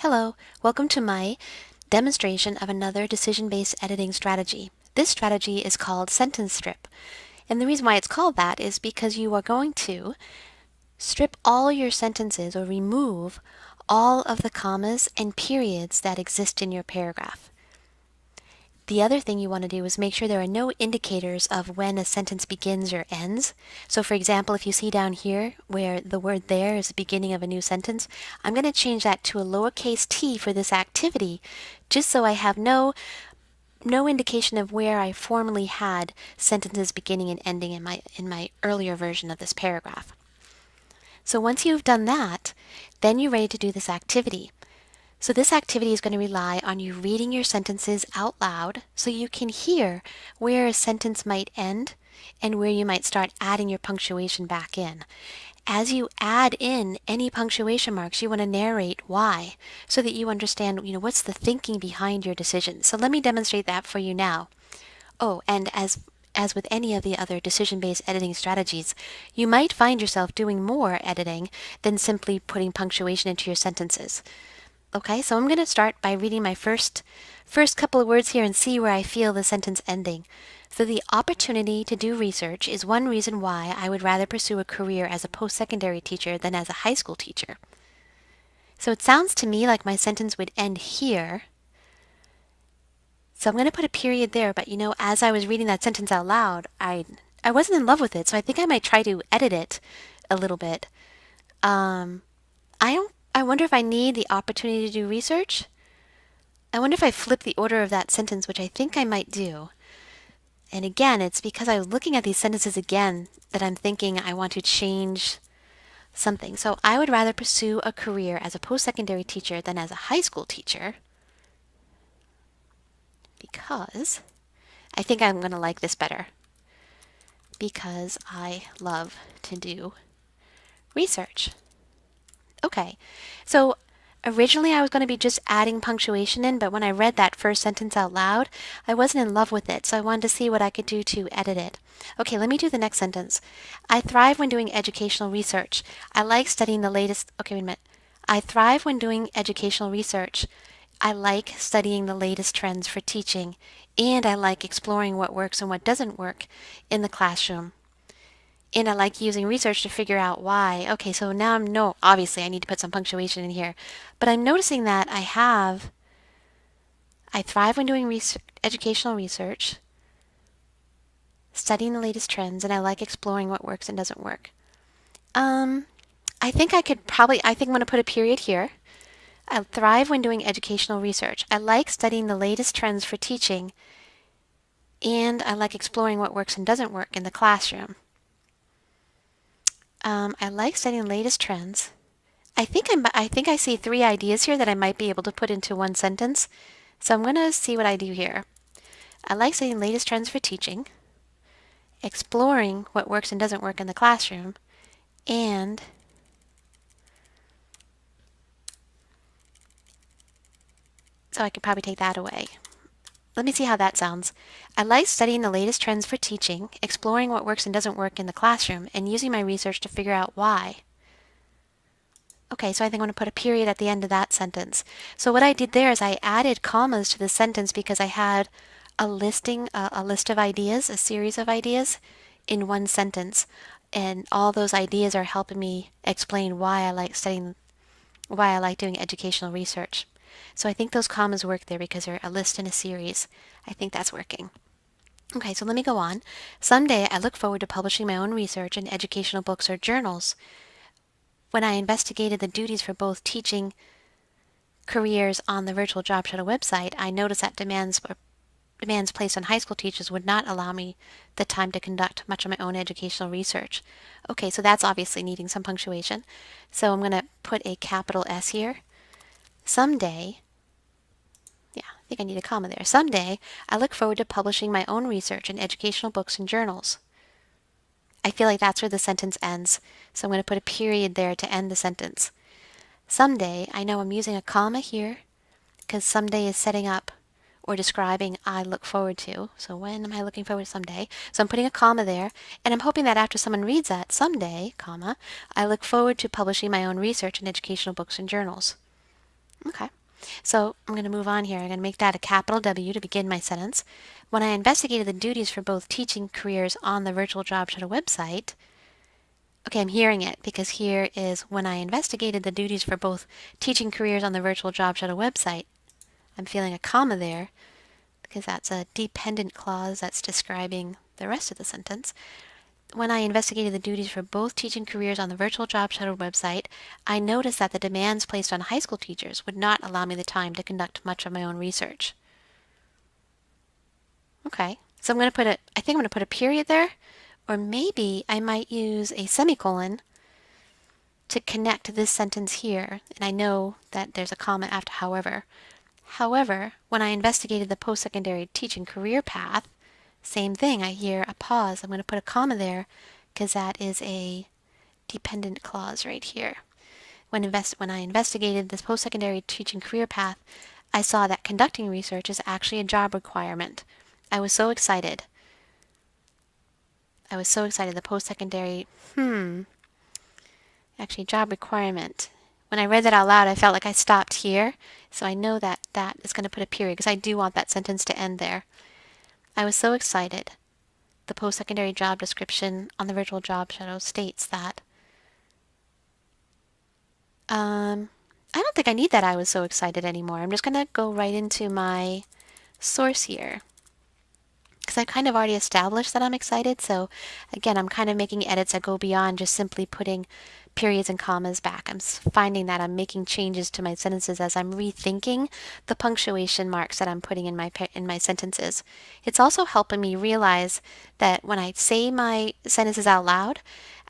Hello, welcome to my demonstration of another decision-based editing strategy. This strategy is called sentence strip. And the reason why it's called that is because you are going to strip all your sentences or remove all of the commas and periods that exist in your paragraph. The other thing you want to do is make sure there are no indicators of when a sentence begins or ends. So for example, if you see down here where the word there is the beginning of a new sentence, I'm going to change that to a lowercase t for this activity, just so I have no indication of where I formerly had sentences beginning and ending in my earlier version of this paragraph. So once you've done that, then you're ready to do this activity. So this activity is going to rely on you reading your sentences out loud so you can hear where a sentence might end and where you might start adding your punctuation back in. As you add in any punctuation marks, you want to narrate why so that you understand, what's the thinking behind your decision. So let me demonstrate that for you now. Oh, and as with any of the other decision-based editing strategies, you might find yourself doing more editing than simply putting punctuation into your sentences. Okay, so I'm going to start by reading my first couple of words here and see where I feel the sentence ending. So the opportunity to do research is one reason why I would rather pursue a career as a post-secondary teacher than as a high school teacher. So it sounds to me like my sentence would end here. So I'm going to put a period there, but as I was reading that sentence out loud, I wasn't in love with it, so I think I might try to edit it a little bit. I wonder if I need the opportunity to do research. I wonder if I flip the order of that sentence, which I think I might do. And again, it's because I was looking at these sentences again that I'm thinking I want to change something. So I would rather pursue a career as a post-secondary teacher than as a high school teacher because I think I'm going to like this better because I love to do research. Okay, so originally I was going to be just adding punctuation in, but when I read that first sentence out loud, I wasn't in love with it, so I wanted to see what I could do to edit it. Okay, let me do the next sentence. I thrive when doing educational research. I like studying the latest... Okay, wait a minute. I thrive when doing educational research. I like studying the latest trends for teaching, and I like exploring what works and what doesn't work in the classroom. And I like using research to figure out why. Okay, so now obviously I need to put some punctuation in here, but I'm noticing that I thrive when doing educational research, studying the latest trends, and I like exploring what works and doesn't work. I think I'm going to put a period here. I thrive when doing educational research. I like studying the latest trends for teaching, and I like exploring what works and doesn't work in the classroom. I like studying the latest trends. I think I see three ideas here that I might be able to put into one sentence. So I'm going to see what I do here. I like studying the latest trends for teaching, exploring what works and doesn't work in the classroom, and so I could probably take that away. Let me see how that sounds. I like studying the latest trends for teaching, exploring what works and doesn't work in the classroom, and using my research to figure out why. Okay, so I think I'm going to put a period at the end of that sentence. So what I did there is I added commas to the sentence because I had a list of ideas, a series of ideas in one sentence. And all those ideas are helping me explain why I like doing educational research. So I think those commas work there because they're a list in a series. I think that's working. Okay, so let me go on. Someday I look forward to publishing my own research in educational books or journals. When I investigated the duties for both teaching careers on the Virtual Job Shuttle website, I noticed that demands placed on high school teachers would not allow me the time to conduct much of my own educational research. Okay, so that's obviously needing some punctuation. So I'm going to put a capital S here. Someday, yeah, I think I need a comma there. Someday, I look forward to publishing my own research in educational books and journals. I feel like that's where the sentence ends, so I'm going to put a period there to end the sentence. Someday, I know I'm using a comma here because someday is setting up or describing I look forward to. So when am I looking forward to someday? So I'm putting a comma there, and I'm hoping that after someone reads that, someday, comma, I look forward to publishing my own research in educational books and journals. Okay. So I'm going to move on here. I'm going to make that a capital W to begin my sentence. When I investigated the duties for both teaching careers on the Virtual Job Shadow website, okay, I'm hearing it because here is when I investigated the duties for both teaching careers on the Virtual Job Shadow website. I'm feeling a comma there because that's a dependent clause that's describing the rest of the sentence. When I investigated the duties for both teaching careers on the Virtual Job Shadow website, I noticed that the demands placed on high school teachers would not allow me the time to conduct much of my own research. Okay, so I'm going to put I think I'm going to put a period there, or maybe I might use a semicolon to connect this sentence here, and I know that there's a comma after however. However, when I investigated the post-secondary teaching career path, same thing, I hear a pause. I'm going to put a comma there because that is a dependent clause right here. When I investigated this post-secondary teaching career path, I saw that conducting research is actually a job requirement. I was so excited. The post-secondary, actually job requirement. When I read that out loud, I felt like I stopped here. So I know that that is going to put a period because I do want that sentence to end there. I was so excited. The post-secondary job description on the Virtual Job Shadow states that. I don't think I need that I was so excited anymore. I'm just going to go right into my source here because I kind of already established that I'm excited. So again, I'm kind of making edits that go beyond just simply putting periods and commas back. I'm finding that I'm making changes to my sentences as I'm rethinking the punctuation marks that I'm putting in my sentences. It's also helping me realize that when I say my sentences out loud,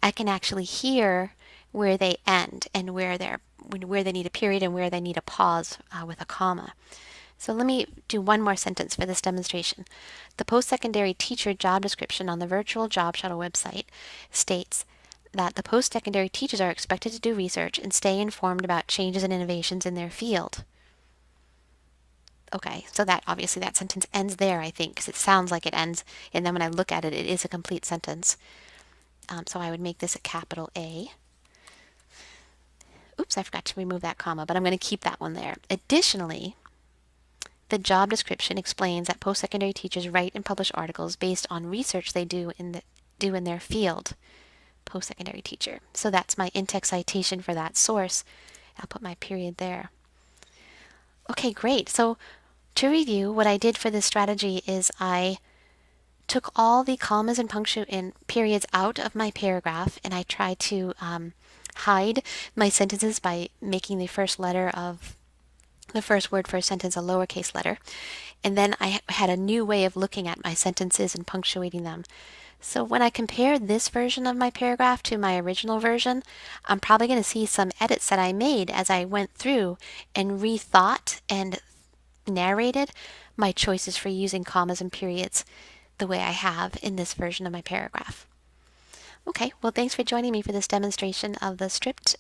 I can actually hear where they end and where they need a period and where they need a pause with a comma. So let me do one more sentence for this demonstration. The post-secondary teacher job description on the Virtual Job Shadow website states that the post-secondary teachers are expected to do research and stay informed about changes and innovations in their field. Okay, so that obviously that sentence ends there, I think, because it sounds like it ends, and then when I look at it, it is a complete sentence. So I would make this a capital A. Oops, I forgot to remove that comma, but I'm going to keep that one there. Additionally, the job description explains that post-secondary teachers write and publish articles based on research they do in their field. Post-secondary teacher. So that's my in-text citation for that source. I'll put my period there. Okay, great. So to review, what I did for this strategy is I took all the commas and periods out of my paragraph, and I tried to hide my sentences by making the first letter of the first word for a sentence a lowercase letter. And then I had a new way of looking at my sentences and punctuating them. So when I compare this version of my paragraph to my original version, I'm probably going to see some edits that I made as I went through and rethought and narrated my choices for using commas and periods the way I have in this version of my paragraph. Okay, well, thanks for joining me for this demonstration of the stripped